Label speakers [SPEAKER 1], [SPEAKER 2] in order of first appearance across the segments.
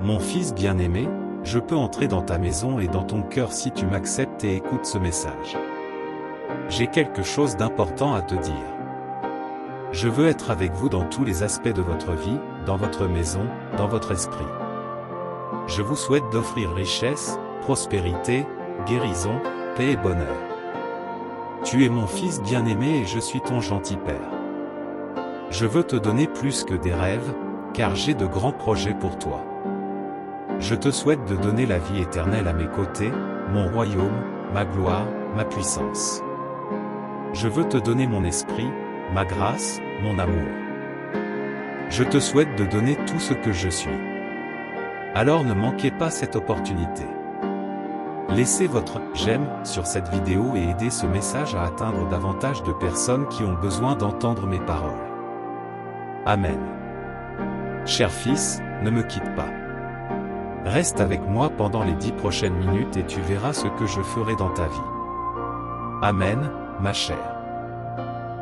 [SPEAKER 1] Mon fils bien-aimé, je peux entrer dans ta maison et dans ton cœur si tu m'acceptes et écoutes ce message. J'ai quelque chose d'important à te dire. Je veux être avec vous dans tous les aspects de votre vie, dans votre maison, dans votre esprit. Je vous souhaite d'offrir richesse, prospérité, guérison, paix et bonheur. Tu es mon fils bien-aimé et je suis ton gentil Père. Je veux te donner plus que des rêves, car j'ai de grands projets pour toi. Je te souhaite de donner la vie éternelle à mes côtés, mon royaume, ma gloire, ma puissance. Je veux te donner mon esprit, ma grâce, mon amour. Je te souhaite de donner tout ce que je suis. Alors ne manquez pas cette opportunité. Laissez votre « j'aime » sur cette vidéo et aidez ce message à atteindre davantage de personnes qui ont besoin d'entendre mes paroles. Amen. Cher fils, ne me quitte pas. Reste avec moi pendant les 10 prochaines minutes et tu verras ce que je ferai dans ta vie. Amen, ma chère.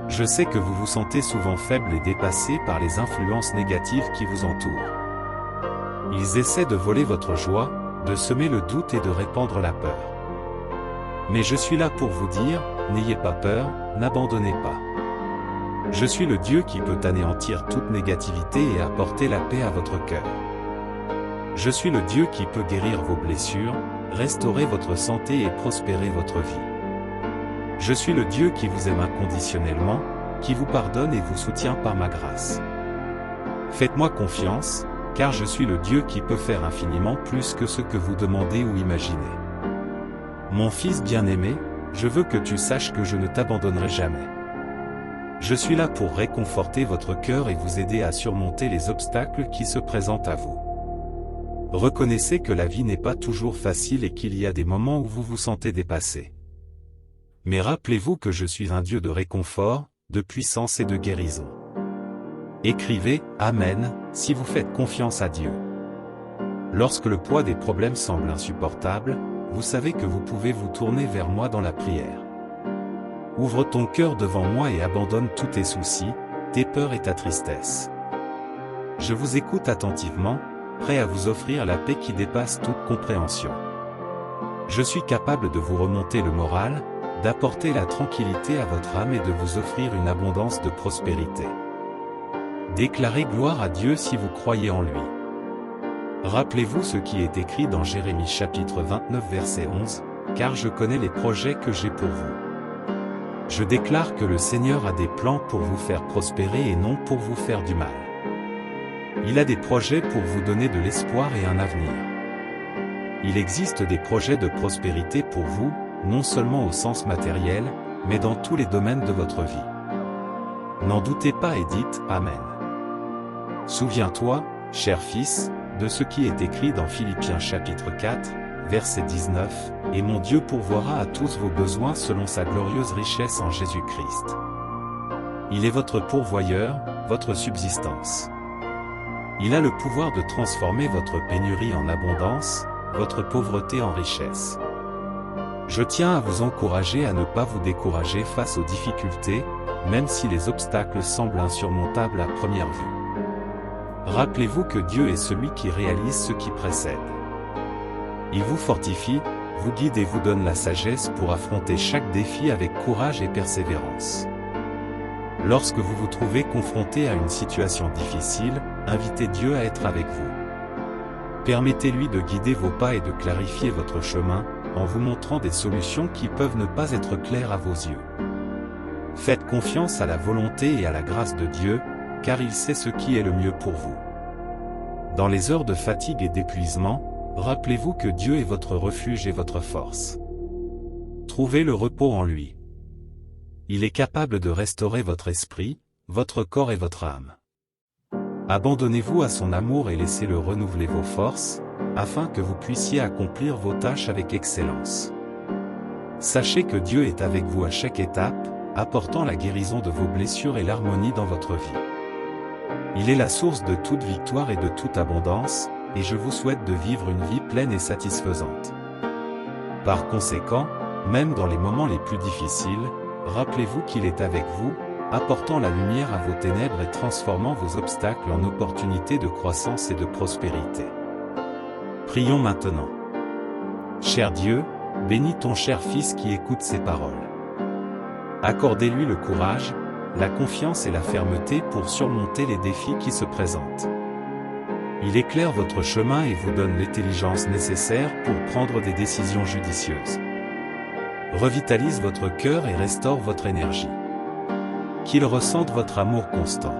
[SPEAKER 1] Je sais que vous vous sentez souvent faible et dépassé par les influences négatives qui vous entourent. Ils essaient de voler votre joie, de semer le doute et de répandre la peur. Mais je suis là pour vous dire, n'ayez pas peur, n'abandonnez pas. Je suis le Dieu qui peut anéantir toute négativité et apporter la paix à votre cœur. Je suis le Dieu qui peut guérir vos blessures, restaurer votre santé et prospérer votre vie. Je suis le Dieu qui vous aime inconditionnellement, qui vous pardonne et vous soutient par ma grâce. Faites-moi confiance, car je suis le Dieu qui peut faire infiniment plus que ce que vous demandez ou imaginez. Mon fils bien-aimé, je veux que tu saches que je ne t'abandonnerai jamais. Je suis là pour réconforter votre cœur et vous aider à surmonter les obstacles qui se présentent à vous. Reconnaissez que la vie n'est pas toujours facile et qu'il y a des moments où vous vous sentez dépassé. Mais rappelez-vous que je suis un Dieu de réconfort, de puissance et de guérison. Écrivez « Amen » si vous faites confiance à Dieu. Lorsque le poids des problèmes semble insupportable, vous savez que vous pouvez vous tourner vers moi dans la prière. Ouvre ton cœur devant moi et abandonne tous tes soucis, tes peurs et ta tristesse. Je vous écoute attentivement, prêt à vous offrir la paix qui dépasse toute compréhension. Je suis capable de vous remonter le moral, d'apporter la tranquillité à votre âme et de vous offrir une abondance de prospérité. Déclarez gloire à Dieu si vous croyez en lui. Rappelez-vous ce qui est écrit dans Jérémie chapitre 29 verset 11, « Car je connais les projets que j'ai pour vous. » Je déclare que le Seigneur a des plans pour vous faire prospérer et non pour vous faire du mal. Il a des projets pour vous donner de l'espoir et un avenir. Il existe des projets de prospérité pour vous, non seulement au sens matériel, mais dans tous les domaines de votre vie. N'en doutez pas et dites « Amen ». Souviens-toi, cher fils, de ce qui est écrit dans Philippiens chapitre 4, verset 19, « Et mon Dieu pourvoira à tous vos besoins selon sa glorieuse richesse en Jésus-Christ. » Il est votre pourvoyeur, votre subsistance. Il a le pouvoir de transformer votre pénurie en abondance, votre pauvreté en richesse. Je tiens à vous encourager à ne pas vous décourager face aux difficultés, même si les obstacles semblent insurmontables à première vue. Rappelez-vous que Dieu est celui qui réalise ce qui précède. Il vous fortifie, vous guide et vous donne la sagesse pour affronter chaque défi avec courage et persévérance. Lorsque vous vous trouvez confronté à une situation difficile, invitez Dieu à être avec vous. Permettez-lui de guider vos pas et de clarifier votre chemin, en vous montrant des solutions qui peuvent ne pas être claires à vos yeux. Faites confiance à la volonté et à la grâce de Dieu, car il sait ce qui est le mieux pour vous. Dans les heures de fatigue et d'épuisement, rappelez-vous que Dieu est votre refuge et votre force. Trouvez le repos en lui. Il est capable de restaurer votre esprit, votre corps et votre âme. Abandonnez-vous à son amour et laissez-le renouveler vos forces, afin que vous puissiez accomplir vos tâches avec excellence. Sachez que Dieu est avec vous à chaque étape, apportant la guérison de vos blessures et l'harmonie dans votre vie. Il est la source de toute victoire et de toute abondance, et je vous souhaite de vivre une vie pleine et satisfaisante. Par conséquent, même dans les moments les plus difficiles, rappelez-vous qu'il est avec vous, apportant la lumière à vos ténèbres et transformant vos obstacles en opportunités de croissance et de prospérité. Prions maintenant. Cher Dieu, bénis ton cher Fils qui écoute ces paroles. Accordez-lui le courage, la confiance et la fermeté pour surmonter les défis qui se présentent. Il éclaire votre chemin et vous donne l'intelligence nécessaire pour prendre des décisions judicieuses. Revitalise votre cœur et restaure votre énergie. Qu'il ressente votre amour constant.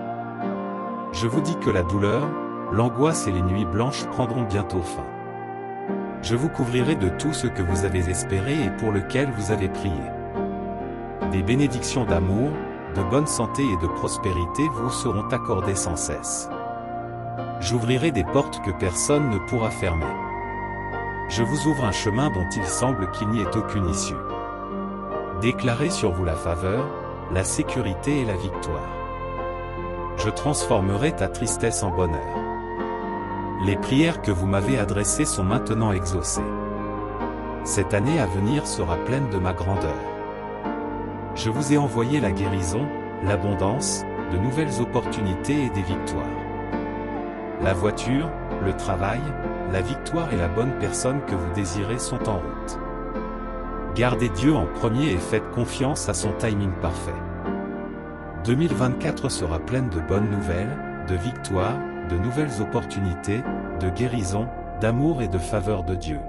[SPEAKER 1] Je vous dis que la douleur, l'angoisse et les nuits blanches prendront bientôt fin. Je vous couvrirai de tout ce que vous avez espéré et pour lequel vous avez prié. Des bénédictions d'amour, de bonne santé et de prospérité vous seront accordées sans cesse. J'ouvrirai des portes que personne ne pourra fermer. Je vous ouvre un chemin dont il semble qu'il n'y ait aucune issue. Déclarez sur vous la faveur, la sécurité et la victoire. Je transformerai ta tristesse en bonheur. Les prières que vous m'avez adressées sont maintenant exaucées. Cette année à venir sera pleine de ma grandeur. Je vous ai envoyé la guérison, l'abondance, de nouvelles opportunités et des victoires. La voiture, le travail, la victoire et la bonne personne que vous désirez sont en route. Gardez Dieu en premier et faites confiance à son timing parfait. 2024 sera pleine de bonnes nouvelles, de victoires, de nouvelles opportunités, de guérison, d'amour et de faveur de Dieu.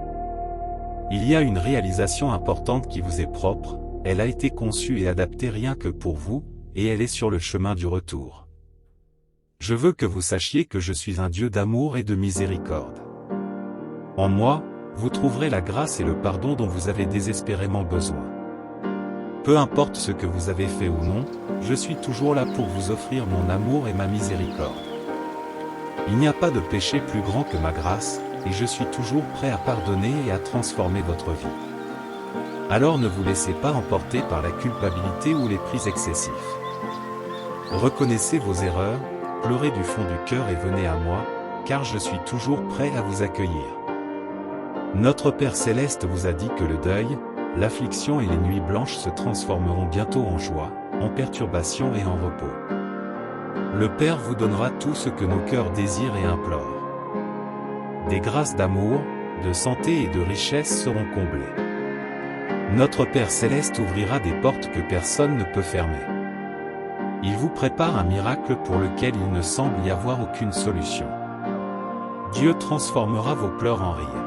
[SPEAKER 1] Il y a une réalisation importante qui vous est propre, elle a été conçue et adaptée rien que pour vous, et elle est sur le chemin du retour. Je veux que vous sachiez que je suis un Dieu d'amour et de miséricorde. En moi, vous trouverez la grâce et le pardon dont vous avez désespérément besoin. Peu importe ce que vous avez fait ou non, je suis toujours là pour vous offrir mon amour et ma miséricorde. Il n'y a pas de péché plus grand que ma grâce, et je suis toujours prêt à pardonner et à transformer votre vie. Alors ne vous laissez pas emporter par la culpabilité ou les prix excessifs. Reconnaissez vos erreurs, pleurez du fond du cœur et venez à moi, car je suis toujours prêt à vous accueillir. Notre Père Céleste vous a dit que le deuil, l'affliction et les nuits blanches se transformeront bientôt en joie, en perturbation et en repos. Le Père vous donnera tout ce que nos cœurs désirent et implorent. Des grâces d'amour, de santé et de richesse seront comblées. Notre Père Céleste ouvrira des portes que personne ne peut fermer. Il vous prépare un miracle pour lequel il ne semble y avoir aucune solution. Dieu transformera vos pleurs en rire.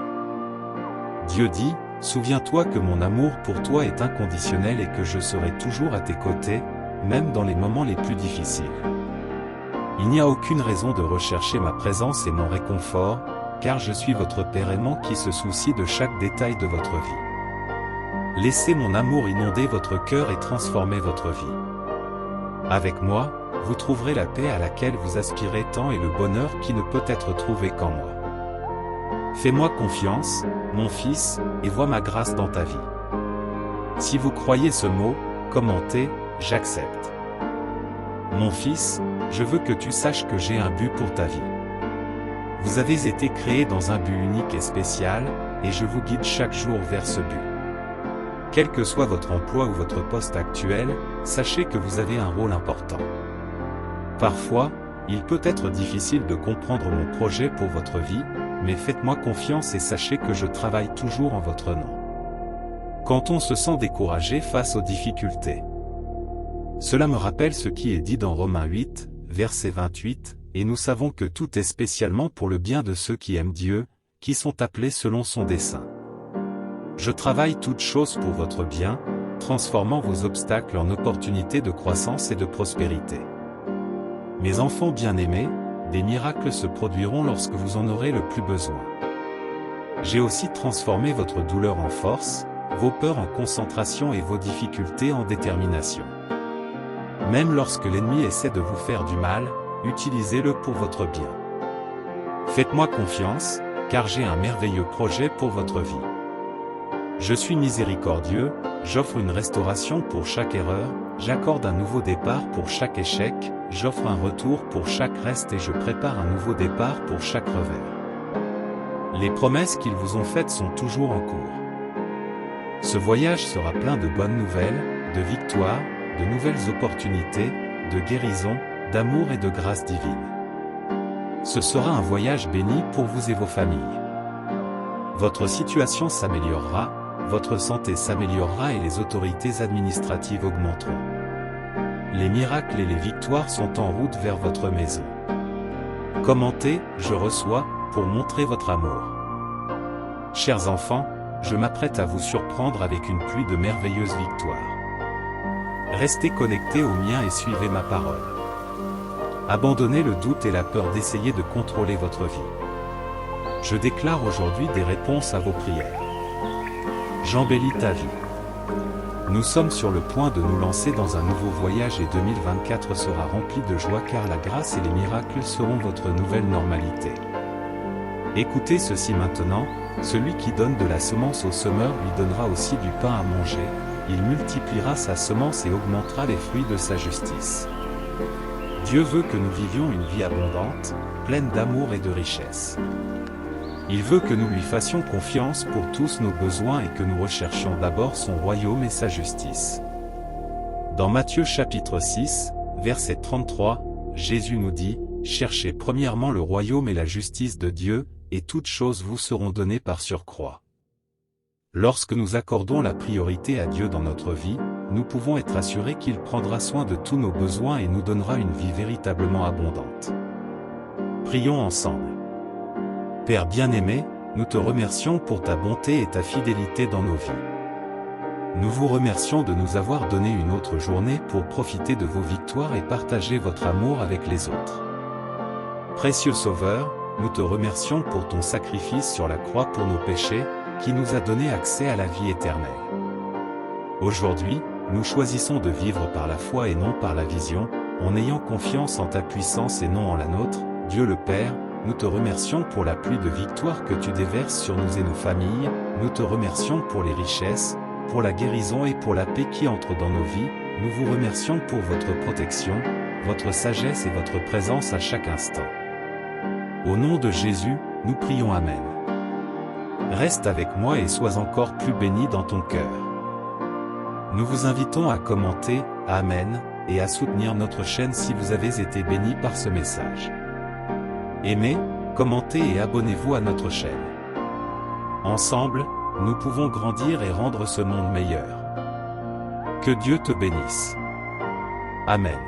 [SPEAKER 1] Dieu dit, « Souviens-toi que mon amour pour toi est inconditionnel et que je serai toujours à tes côtés, même dans les moments les plus difficiles. » Il n'y a aucune raison de rechercher ma présence et mon réconfort, car je suis votre Père aimant qui se soucie de chaque détail de votre vie. Laissez mon amour inonder votre cœur et transformer votre vie. Avec moi, vous trouverez la paix à laquelle vous aspirez tant et le bonheur qui ne peut être trouvé qu'en moi. Fais-moi confiance, mon fils, et vois ma grâce dans ta vie. Si vous croyez ce mot, commentez, j'accepte. Mon fils, je veux que tu saches que j'ai un but pour ta vie. Vous avez été créé dans un but unique et spécial, et je vous guide chaque jour vers ce but. Quel que soit votre emploi ou votre poste actuel, sachez que vous avez un rôle important. Parfois, il peut être difficile de comprendre mon projet pour votre vie, mais faites-moi confiance et sachez que je travaille toujours en votre nom. Quand on se sent découragé face aux difficultés. Cela me rappelle ce qui est dit dans Romains 8, verset 28, et nous savons que tout est spécialement pour le bien de ceux qui aiment Dieu, qui sont appelés selon son dessein. Je travaille toutes choses pour votre bien, transformant vos obstacles en opportunités de croissance et de prospérité. Mes enfants bien-aimés, des miracles se produiront lorsque vous en aurez le plus besoin. J'ai aussi transformé votre douleur en force, vos peurs en concentration et vos difficultés en détermination. Même lorsque l'ennemi essaie de vous faire du mal, utilisez-le pour votre bien. Faites-moi confiance, car j'ai un merveilleux projet pour votre vie. Je suis miséricordieux, j'offre une restauration pour chaque erreur, j'accorde un nouveau départ pour chaque échec, j'offre un retour pour chaque reste et je prépare un nouveau départ pour chaque revers. Les promesses qu'ils vous ont faites sont toujours en cours. Ce voyage sera plein de bonnes nouvelles, de victoires, de nouvelles opportunités, de guérison, d'amour et de grâce divine. Ce sera un voyage béni pour vous et vos familles. Votre situation s'améliorera, votre santé s'améliorera et les autorités administratives augmenteront. Les miracles et les victoires sont en route vers votre maison. Commentez, je reçois, pour montrer votre amour. Chers enfants, je m'apprête à vous surprendre avec une pluie de merveilleuses victoires. Restez connectés au mien et suivez ma parole. Abandonnez le doute et la peur d'essayer de contrôler votre vie. Je déclare aujourd'hui des réponses à vos prières. J'embellis ta vie. Nous sommes sur le point de nous lancer dans un nouveau voyage et 2024 sera rempli de joie car la grâce et les miracles seront votre nouvelle normalité. Écoutez ceci maintenant, celui qui donne de la semence au semeur lui donnera aussi du pain à manger, il multipliera sa semence et augmentera les fruits de sa justice. Dieu veut que nous vivions une vie abondante, pleine d'amour et de richesse. Il veut que nous lui fassions confiance pour tous nos besoins et que nous recherchions d'abord son royaume et sa justice. Dans Matthieu chapitre 6, verset 33, Jésus nous dit, « Cherchez premièrement le royaume et la justice de Dieu, et toutes choses vous seront données par surcroît. » Lorsque nous accordons la priorité à Dieu dans notre vie, nous pouvons être assurés qu'il prendra soin de tous nos besoins et nous donnera une vie véritablement abondante. Prions ensemble. Père bien-aimé, nous te remercions pour ta bonté et ta fidélité dans nos vies. Nous vous remercions de nous avoir donné une autre journée pour profiter de vos victoires et partager votre amour avec les autres. Précieux Sauveur, nous te remercions pour ton sacrifice sur la croix pour nos péchés, qui nous a donné accès à la vie éternelle. Aujourd'hui, nous choisissons de vivre par la foi et non par la vision, en ayant confiance en ta puissance et non en la nôtre, Dieu le Père. Nous te remercions pour la pluie de victoire que tu déverses sur nous et nos familles, nous te remercions pour les richesses, pour la guérison et pour la paix qui entre dans nos vies, nous vous remercions pour votre protection, votre sagesse et votre présence à chaque instant. Au nom de Jésus, nous prions Amen. Reste avec moi et sois encore plus béni dans ton cœur. Nous vous invitons à commenter, Amen, et à soutenir notre chaîne si vous avez été béni par ce message. Aimez, commentez et abonnez-vous à notre chaîne. Ensemble, nous pouvons grandir et rendre ce monde meilleur. Que Dieu te bénisse. Amen.